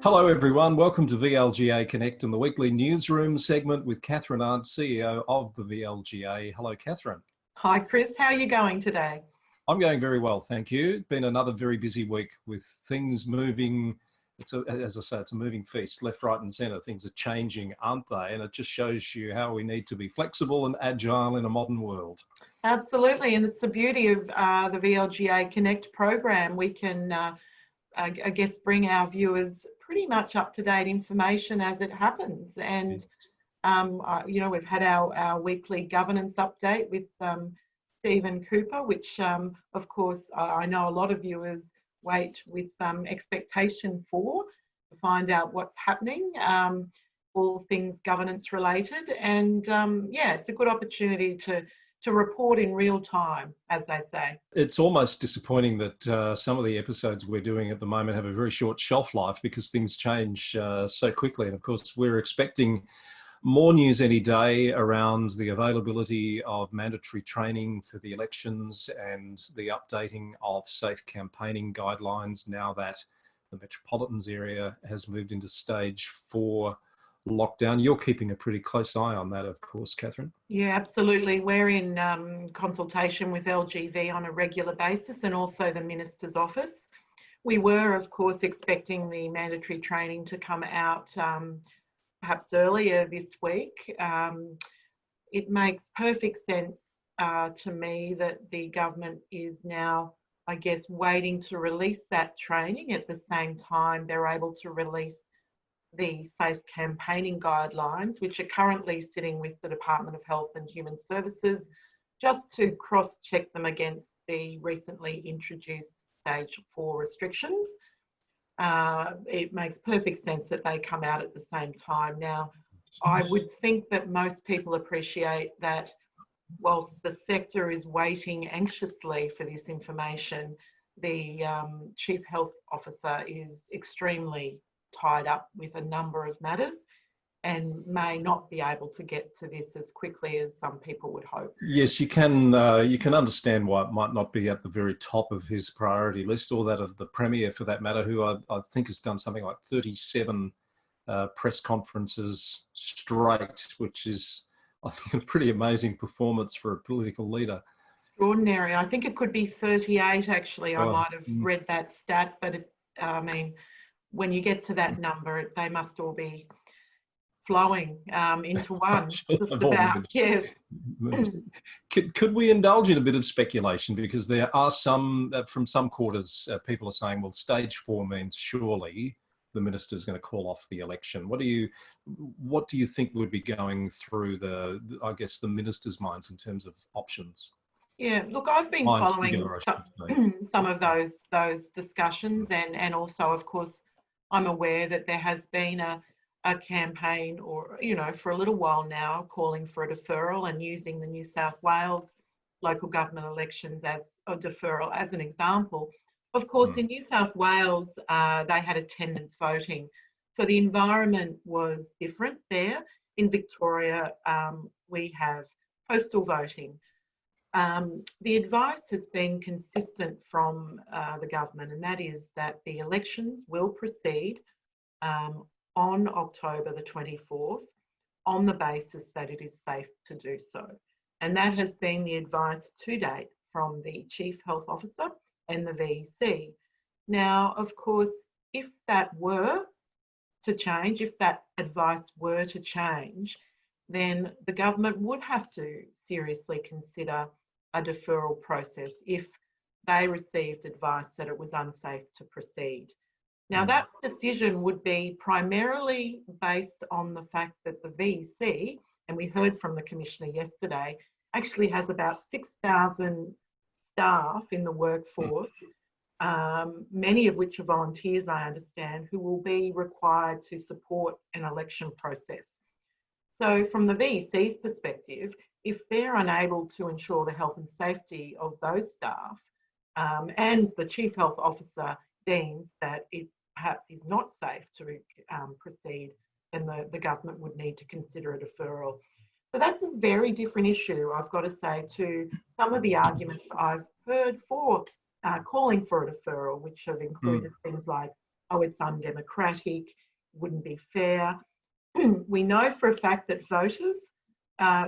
Hello everyone, welcome to VLGA Connect and the weekly Newsroom segment with Kathryn Arndt, CEO of the VLGA. Hello Kathryn. Hi Chris, how are you going today? I'm going very well, thank you. It's been another very busy week with things moving. As I say, it's a moving feast, left, right and centre. Things are changing, aren't they? And it just shows you how we need to be flexible and agile in a modern world. Absolutely, and it's the beauty of the VLGA Connect program. We can, I guess, bring our viewers pretty much up-to-date information as it happens. And, we've had our weekly governance update with Stephen Cooper, which, of course, I know a lot of viewers wait with expectation to find out what's happening, all things governance related. And, it's a good opportunity to report in real time, as they say. It's almost disappointing that some of the episodes we're doing at the moment have a very short shelf life because things change so quickly. And of course, we're expecting more news any day around the availability of mandatory training for the elections and the updating of safe campaigning guidelines now that the Metropolitans area has moved into stage 4 lockdown. You're keeping a pretty close eye on that, of course, Kathryn. Yeah, absolutely. We're in consultation with LGV on a regular basis and also the Minister's Office. We were, of course, expecting the mandatory training to come out perhaps earlier this week. It makes perfect sense to me that the government is now, I guess, waiting to release that training. At the same time, they're able to release the safe campaigning guidelines, which are currently sitting with the Department of Health and Human Services, just to cross-check them against the recently introduced stage 4 restrictions. It makes perfect sense that they come out at the same time. Now, I would think that most people appreciate that whilst the sector is waiting anxiously for this information, the Chief Health Officer is extremely tied up with a number of matters and may not be able to get to this as quickly as some people would hope. Yes, you can understand why it might not be at the very top of his priority list, or that of the Premier for that matter, who I think has done something like 37 press conferences straight, which is, I think, a pretty amazing performance for a political leader. Extraordinary. I think it could be 38 actually. I might have read that stat, but when you get to that number, they must all be flowing into one. Just about, yes. Could we indulge in a bit of speculation? Because there are some, from some quarters, people are saying, well, stage 4 means surely the minister's going to call off the election. What do you think would be going through I guess, the minister's minds in terms of options? Yeah, look, I've been following some of those discussions, and also, of course, I'm aware that there has been a campaign, or, for a little while now, calling for a deferral and using the New South Wales local government elections as a deferral as an example. Of course, in New South Wales, they had attendance voting. So the environment was different there. In Victoria, we have postal voting. The advice has been consistent from the government, and that is that the elections will proceed on October the 24th on the basis that it is safe to do so. And that has been the advice to date from the Chief Health Officer and the VEC. Now, of course, if that were to change, if that advice were to change, then the government would have to seriously consider a deferral process if they received advice that it was unsafe to proceed. Now, that decision would be primarily based on the fact that the VEC, and we heard from the Commissioner yesterday, actually has about 6,000 staff in the workforce, many of which are volunteers, I understand, who will be required to support an election process. So from the VEC's perspective, if they're unable to ensure the health and safety of those staff, and the Chief Health Officer deems that it perhaps is not safe to proceed, then the government would need to consider a deferral. So that's a very different issue, I've got to say, to some of the arguments I've heard for calling for a deferral, which have included things like oh, it's undemocratic, wouldn't be fair. We know for a fact that voters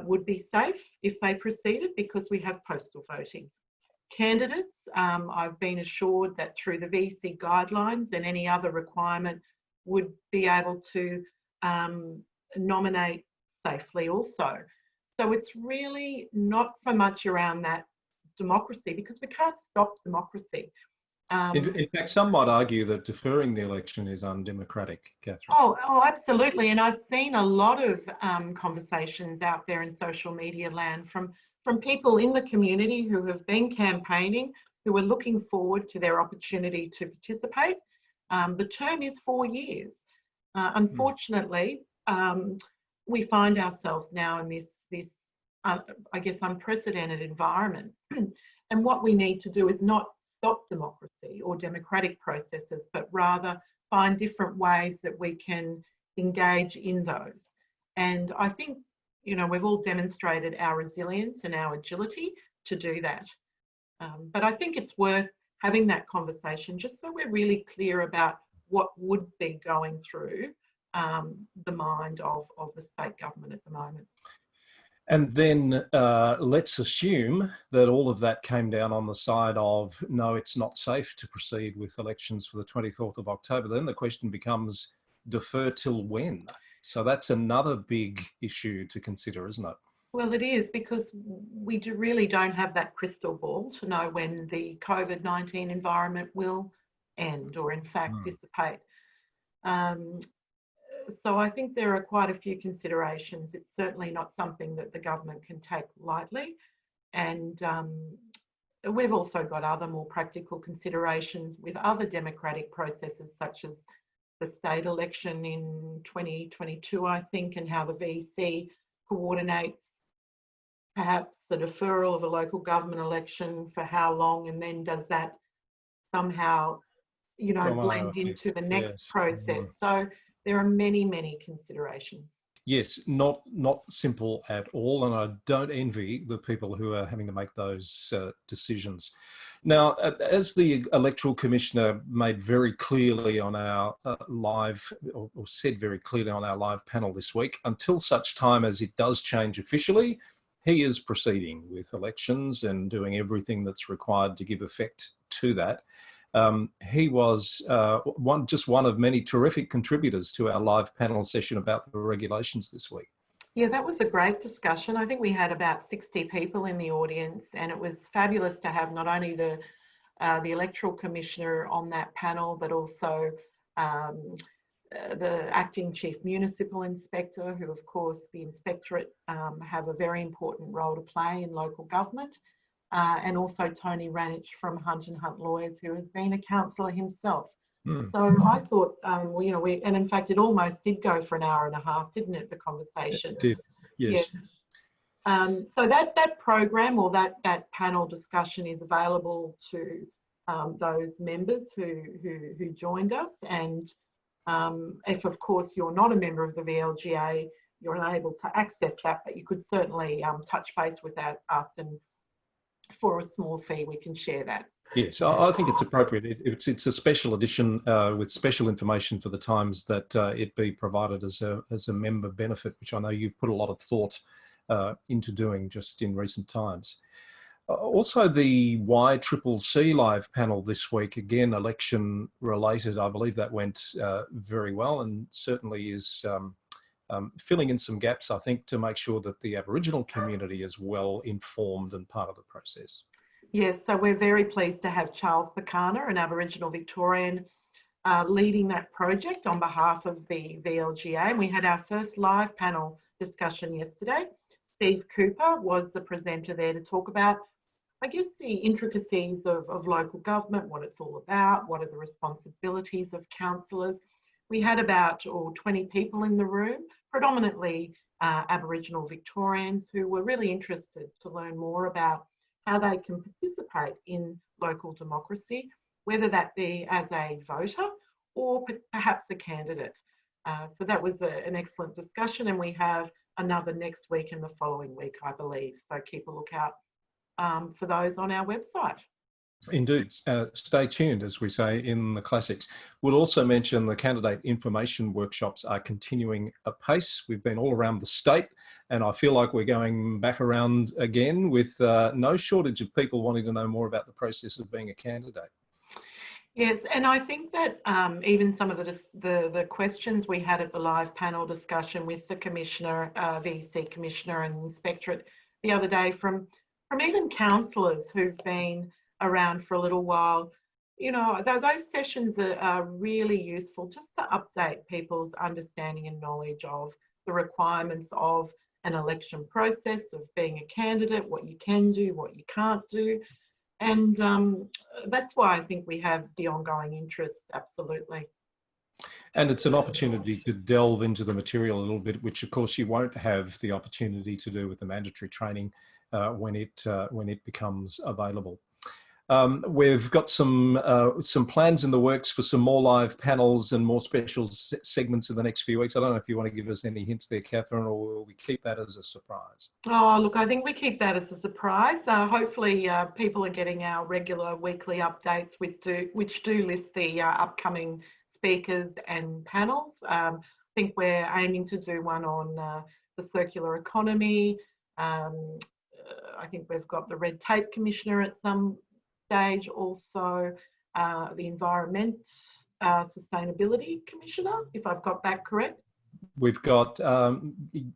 would be safe if they proceeded because we have postal voting. Candidates, I've been assured that through the VC guidelines and any other requirement would be able to nominate safely also. So it's really not so much around that democracy, because we can't stop democracy. In fact, some might argue that deferring the election is undemocratic, Kathryn. Oh, absolutely. And I've seen a lot of conversations out there in social media land from people in the community who have been campaigning, who are looking forward to their opportunity to participate. The term is 4 years. Unfortunately, we find ourselves now in this I guess, unprecedented environment. And what we need to do is not stop democracy or democratic processes, but rather find different ways that we can engage in those. And I think, you know, we've all demonstrated our resilience and our agility to do that. But I think it's worth having that conversation just so we're really clear about what would be going through the mind of the state government at the moment. And then let's assume that all of that came down on the side of, no, it's not safe to proceed with elections for the 24th of October. Then the question becomes, defer till when? So that's another big issue to consider, isn't it? Well, it is, because we really don't have that crystal ball to know when the COVID-19 environment will end or in fact dissipate. So I think there are quite a few considerations. It's certainly not something that the government can take lightly. And we've also got other more practical considerations with other democratic processes, such as the state election in 2022, I think, and how the VC coordinates perhaps the deferral of a local government election for how long, and then does that somehow, you know, blend into the next process. So there are many, many considerations. Yes, not simple at all, and I don't envy the people who are having to make those decisions. Now, as the Electoral Commissioner made very clearly on our live, or said very clearly on our live panel this week, until such time as it does change officially, he is proceeding with elections and doing everything that's required to give effect to that. He was just one of many terrific contributors to our live panel session about the regulations this week. Yeah, that was a great discussion. I think we had about 60 people in the audience, and it was fabulous to have not only the Electoral Commissioner on that panel, but also the Acting Chief Municipal Inspector, who of course the Inspectorate have a very important role to play in local government. And also Tony Ranich from Hunt and Hunt Lawyers, who has been a counsellor himself. So I thought, well, you know, and in fact, it almost did go for an hour and a half, didn't it, the conversation? It did, yes. So that program or that panel discussion is available to those members who joined us. And if, of course, you're not a member of the VLGA, you're unable to access that, but you could certainly touch base with us, and for a small fee, we can share that. Yes, I think it's appropriate. It's a special edition with special information for the times that it be provided as a member benefit, which I know you've put a lot of thought into doing just in recent times. Also, the YCCC live panel this week, again, election related. I believe that went very well, and certainly is filling in some gaps, I think, to make sure that the Aboriginal community is well informed and part of the process. Yes, so we're very pleased to have Charles Pekana, an Aboriginal Victorian, leading that project on behalf of the VLGA. And we had our first live panel discussion yesterday. Steve Cooper was the presenter there to talk about, I guess, the intricacies of local government, what it's all about, what are the responsibilities of councillors. We had about 20 people in the room, predominantly Aboriginal Victorians, who were really interested to learn more about how they can participate in local democracy, whether that be as a voter or perhaps a candidate. So that was an excellent discussion, and we have another next week and the following week, I believe. So keep a lookout for those on our website. Indeed. Stay tuned, as we say in the classics. We'll also mention the candidate information workshops are continuing apace. We've been all around the state, and I feel like we're going back around again with no shortage of people wanting to know more about the process of being a candidate. Yes, and I think that even some of the questions we had at the live panel discussion with the Commissioner, VC Commissioner and Inspectorate the other day from even councillors who've been around for a little while, you know, those sessions are really useful just to update people's understanding and knowledge of the requirements of an election process, of being a candidate, what you can do, what you can't do. And that's why I think we have the ongoing interest, absolutely. And it's an opportunity to delve into the material a little bit, which of course you won't have the opportunity to do with the mandatory training when it becomes available. We've got some plans in the works for some more live panels and more special segments in the next few weeks. I don't know if you want to give us any hints there, Kathryn, or will we keep that as a surprise? Oh, look, I think we keep that as a surprise. Hopefully people are getting our regular weekly updates which do list the upcoming speakers and panels. I think we're aiming to do one on the circular economy. I think we've got the Red Tape Commissioner at some stage, also the Environment Sustainability Commissioner, if I've got that correct. We've got,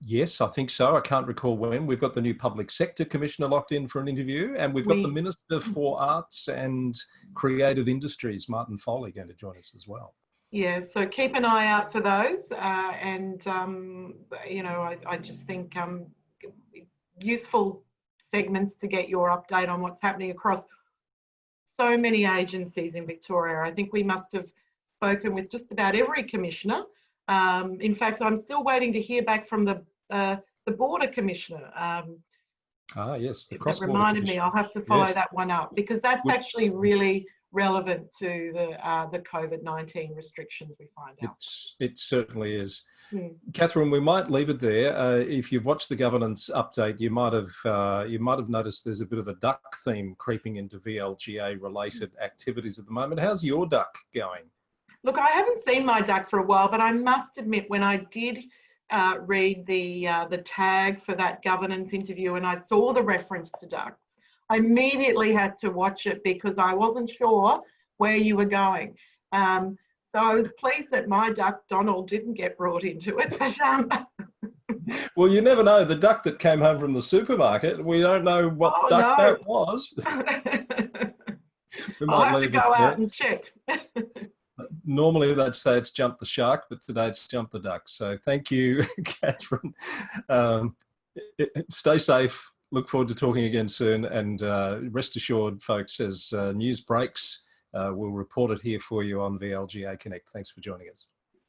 yes, I think so. I can't recall when. We've got the new Public Sector Commissioner locked in for an interview, and we've got the Minister for Arts and Creative Industries, Martin Foley, going to join us as well. Yeah, so keep an eye out for those. You know, I just think useful segments to get your update on what's happening across so many agencies in Victoria. I think we must have spoken with just about every commissioner. In fact, I'm still waiting to hear back from the Border Commissioner. Yes, the cross-border. That reminded me, I'll have to follow that one up, because that's actually really relevant to the COVID-19 restrictions we find out. It certainly is. Kathryn, we might leave it there. If you've watched the governance update, you might have noticed there's a bit of a duck theme creeping into VLGA related activities at the moment. How's your duck going? Look, I haven't seen my duck for a while, but I must admit, when I did read the tag for that governance interview and I saw the reference to ducks, I immediately had to watch it because I wasn't sure where you were going. So I was pleased that my duck, Donald, didn't get brought into it. But, well, you never know. The duck that came home from the supermarket, we don't know what duck that was. I'll have to go out and check. Normally they'd say it's jumped the shark, but today it's jumped the duck. So thank you, Kathryn. Stay safe. Look forward to talking again soon. And rest assured, folks, as news breaks, we'll report it here for you on VLGA Connect. Thanks for joining us.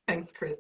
Thanks, Chris.